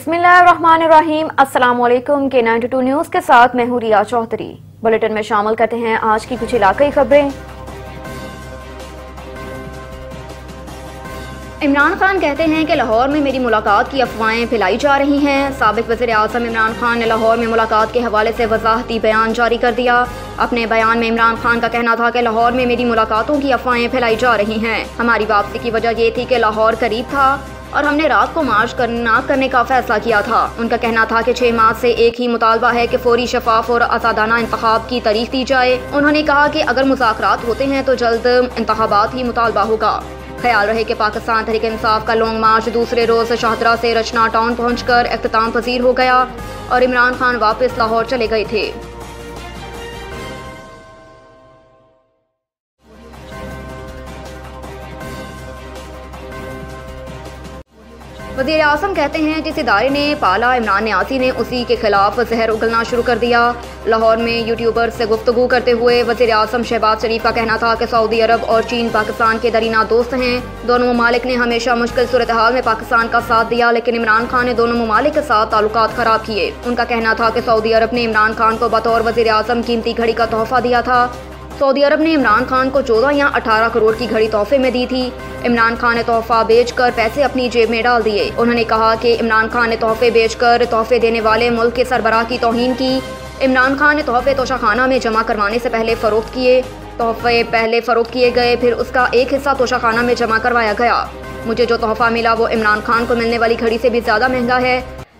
बिस्मिल्लाहिर्रहमानिर्रहीम। अस्सलामुअलैकुम के 92 न्यूज़ के साथ मैं हूँ रिया चौधरी। बुलेटिन में शामिल करते हैं आज की कुछ इलाकाई खबरें। इमरान खान कहते हैं कि लाहौर में मेरी मुलाकात की अफवाहें फैलाई जा रही हैं। साबिक वज़ीर आज़म इमरान खान ने लाहौर में मुलाकात के हवाले से वज़ाहती बयान जारी कर दिया। अपने बयान में इमरान खान का कहना था कि लाहौर में मेरी मुलाकातों की अफवाहें फैलाई जा रही हैं। हमारी वापसी की वजह ये थी कि लाहौर करीब था और हमने रात को मार्च ना करने का फैसला किया था। उनका कहना था कि 6 माह से एक ही मुतालबा है कि फौरी, शफाफ और आज़ादाना इंतखाब की तारीख दी जाए। उन्होंने कहा कि अगर मुज़ाकरात होते हैं तो जल्द इंतखाबात ही मुतालबा होगा। ख्याल रहे कि पाकिस्तान तहरीक इंसाफ का लॉन्ग मार्च दूसरे रोज़ शाहदरा से रचना टाउन पहुंचकर इख्तिताम पजीर हो गया और इमरान खान वापस लाहौर चले गए थे। वज़ीर आज़म कहते हैं जिस इदारे ने पाला इमरान न्यासी ने उसी के खिलाफ जहर उगलना शुरू कर दिया। लाहौर में यूट्यूबर से गुफ्तगू करते हुए वज़ीर आज़म शहबाज शरीफ का कहना था कि सऊदी अरब और चीन पाकिस्तान के दरीना दोस्त हैं। दोनों ममालिक ने हमेशा मुश्किल सूरत हाल में पाकिस्तान का साथ दिया, लेकिन इमरान खान ने दोनों ममालिक के साथ ताल्लुकात ख़राब किए। उनका कहना था कि सऊदी अरब ने इमरान खान को बतौर वज़ीर आज़म कीमती घड़ी का तोहफा दिया था। सऊदी अरब ने इमरान खान को 14 या 18 करोड़ की घड़ी तोहफे में दी थी। इमरान खान ने तोहफा बेचकर पैसे अपनी जेब में डाल दिए। उन्होंने कहा कि इमरान खान ने तोहफे बेचकर तोहफे देने वाले मुल्क के सरबराह की तौहीन की। इमरान खान ने तोहफे तोशाखाना में जमा करवाने से पहले फ़रोख्त किए। तोहफे पहले फ़रोख्त किए गए, फिर उसका एक हिस्सा तोशाखाना में जमा करवाया गया। मुझे जो तोहफा मिला वो इमरान खान को मिलने वाली घड़ी से भी ज़्यादा महंगा है,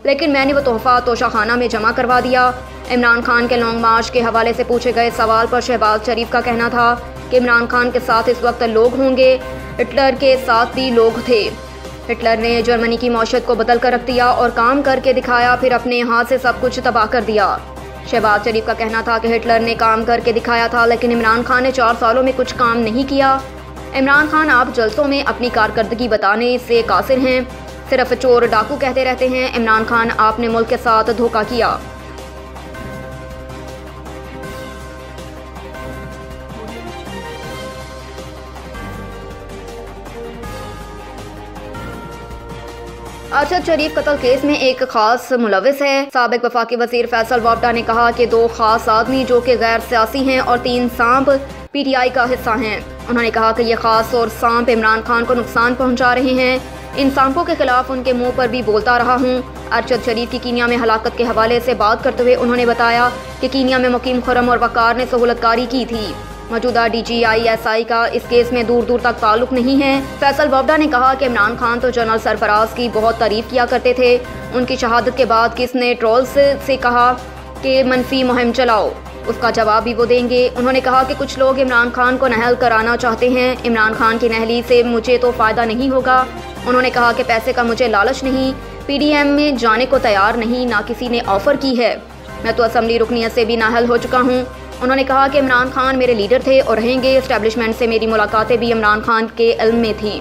लेकिन मैंने वो तोहफा तोशाखाना में जमा करवा दिया। इमरान खान के लॉन्ग मार्च के हवाले से पूछे गए सवाल पर शहबाज शरीफ का कहना था कि इमरान खान के साथ इस वक्त लोग होंगे, हिटलर के साथ भी लोग थे। हिटलर ने जर्मनी की मौशत को बदल कर रख दिया और काम करके दिखाया, फिर अपने हाथ से सब कुछ तबाह कर दिया। शहबाज शरीफ का कहना था कि हिटलर ने काम करके दिखाया था, लेकिन इमरान खान ने 4 सालों में कुछ काम नहीं किया। इमरान खान आप जलसों में अपनी कारकर्दगी बताने से कासिर हैं, सिर्फ चोर डाकू कहते रहते हैं। इमरान खान, आपने मुल्क के साथ धोखा किया। अरशद शरीफ कत्ल केस में एक खास मुलविस है। साबिक वफाकी वजीर फैसल वापडा ने कहा कि 2 खास आदमी जो कि गैर सियासी हैं और 3 सांप PTI का हिस्सा हैं। उन्होंने कहा कि ये खास और सांप इमरान खान को नुकसान पहुंचा रहे हैं। इन सांपों के खिलाफ उनके मुंह पर भी बोलता रहा हूं। अरशद शरीफ की कीनिया में हलाकत के हवाले से बात करते हुए उन्होंने बताया कि कीनिया में मुकीम खुर्रम और वकार ने सहूलतकारी की थी। मौजूदा DGI-SI का इस केस में दूर दूर तक ताल्लुक नहीं है। फैसल वापडा ने कहा कि इमरान खान तो जनरल सरफराज की बहुत तारीफ किया करते थे। उनकी शहादत के बाद किसने ट्रोल्स से कहा कि मनफी मुहिम चलाओ, उसका जवाब भी वो देंगे। उन्होंने कहा कि कुछ लोग इमरान खान को नहल कराना चाहते हैं। इमरान खान की नहली से मुझे तो फ़ायदा नहीं होगा। उन्होंने कहा कि पैसे का मुझे लालच नहीं, PDM में जाने को तैयार नहीं, ना किसी ने ऑफ़र की है। मैं तो असम्बली रुकनियत से भी नाहल हो चुका हूँ। उन्होंने कहा कि इमरान खान मेरे लीडर थे और रहेंगे। एस्टेब्लिशमेंट से मेरी मुलाकातें भी इमरान खान के इल्म में थी।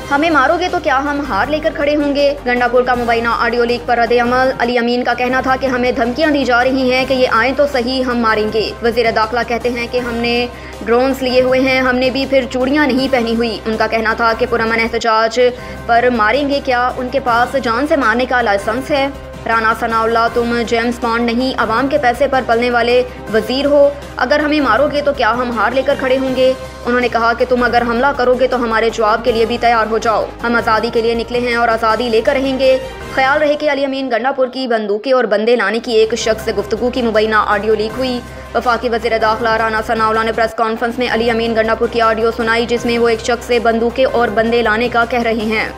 हमें मारोगे तो क्या हम हार लेकर खड़े होंगे? गंडापुर का मुबैना ऑडियो लीक पर रद्द अमल। अली अमीन का कहना था कि हमें धमकियां दी जा रही हैं कि ये आए तो सही, हम मारेंगे। वज़ीर दाखिला कहते हैं कि हमने ड्रोन्स लिए हुए हैं, हमने भी फिर चूड़ियां नहीं पहनी हुई। उनका कहना था कि पुरअमन एहतजाज पर मारेंगे क्या? उनके पास जान से मारने का लाइसेंस है। राना सनाउल्लाह, तुम जेम्स बॉन्ड नहीं, आवाम के पैसे पर पलने वाले वजीर हो। अगर हमें मारोगे तो क्या हम हार लेकर खड़े होंगे? उन्होंने कहा कि तुम अगर हमला करोगे तो हमारे जवाब के लिए भी तैयार हो जाओ। हम आज़ादी के लिए निकले हैं और आज़ादी लेकर रहेंगे। ख्याल रहे कि अली अमीन गंडापुर की बंदूकें और बंदे लाने की एक शख्स से गुफ्तगू की मुबैना ऑडियो लीक हुई। वफाकी वज़ीर दाखिला राना सनाउल्लाह ने प्रेस कॉन्फ्रेंस में अली अमीन गंडापुर की ऑडियो सुनाई, जिसमें वो एक शख्स से बंदूकें और बंदे लाने का कह रहे हैं।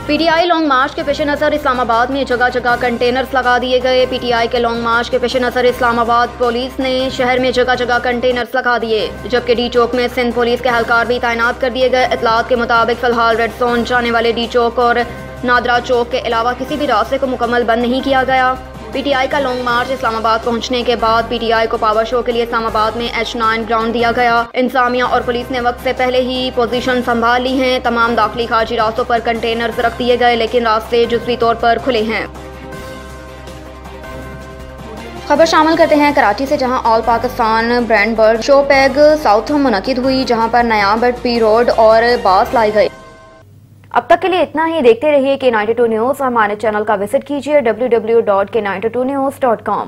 PTI लॉन्ग मार्च के पेश नज़र इस्लामाबाद में जगह जगह कंटेनर्स लगा दिए गए। PTI के लॉन्ग मार्च के पेश नज़र इस्लामाबाद पुलिस ने शहर में जगह जगह कंटेनर्स लगा दिए, जबकि डी चौक में सिंध पुलिस के एहलकार भी तैनात कर दिए गए। इतलात के मुताबिक फ़िलहाल रेड जोन जाने वाले डी चौक और नादरा चौक के अलावा किसी भी रास्ते को मुकम्मल बंद नहीं किया गया। पीटीआई का लॉन्ग मार्च इस्लामाबाद पहुंचने के बाद पीटीआई को पावर शो के लिए इस्लामाबाद में H9 ग्राउंड दिया गया। इंतजामिया और पुलिस ने वक्त से पहले ही पोजीशन संभाल ली हैं। तमाम दाखिली खारजी रास्तों पर कंटेनर्स रख दिए गए, लेकिन रास्ते जुज़वी तौर पर खुले हैं। खबर शामिल करते हैं कराची से, जहां all Pakistan brand bird show peg south में मुनक़िद हुई, जहां पर नया बर्ड पी रोड और बास लाई गई। अब तक के लिए इतना ही। देखते रहिए K92 न्यूज़। हमारे चैनल का विजिट कीजिए www.k92news.com।